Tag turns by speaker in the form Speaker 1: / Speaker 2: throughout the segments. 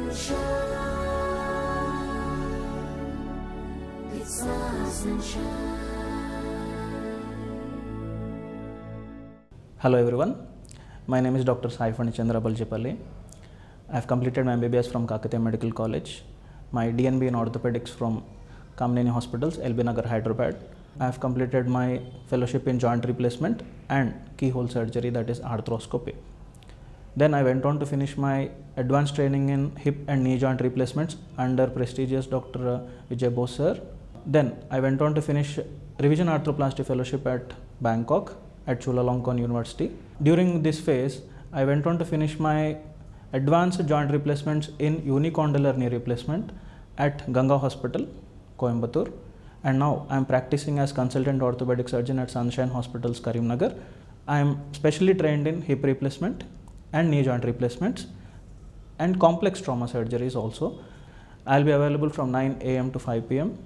Speaker 1: Sunshine, it's our sunshine.
Speaker 2: Hello everyone, my name is Dr. Sai Phani Chandra Balijepalli. I have completed my MBBS from Kakatiya Medical College, my DNB in orthopaedics from Sunshine Hospitals, Nagar, Hyderabad. I have completed my fellowship in joint replacement and keyhole surgery, that is arthroscopy. Then I went on to finish my advanced training in hip and knee joint replacements under prestigious Dr. Vijay Bose sir. Then I went on to finish revision arthroplasty fellowship at Bangkok at Chulalongkorn University. During this phase, I went on to finish my advanced joint replacements in unicondylar knee replacement at Ganga Hospital, Coimbatore. And now I am practicing as consultant orthopaedic surgeon at Sunshine Hospitals Karimnagar. I am specially trained in hip replacement and knee joint replacements and complex trauma surgeries also. I will be available from 9 a.m. to 5 p.m.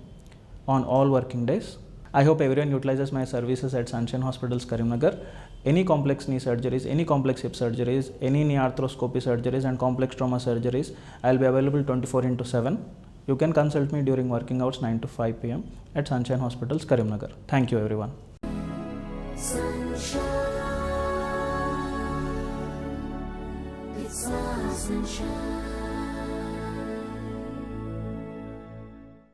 Speaker 2: on all working days. I hope everyone utilizes my services at Sunshine Hospitals Karimnagar. Any complex knee surgeries, any complex hip surgeries, any knee arthroscopy surgeries and complex trauma surgeries, I will be available 24/7. You can consult me during working hours 9 to 5 p.m. at Sunshine Hospitals Karimnagar. Thank you everyone.
Speaker 1: Sunshine, it's our sunshine.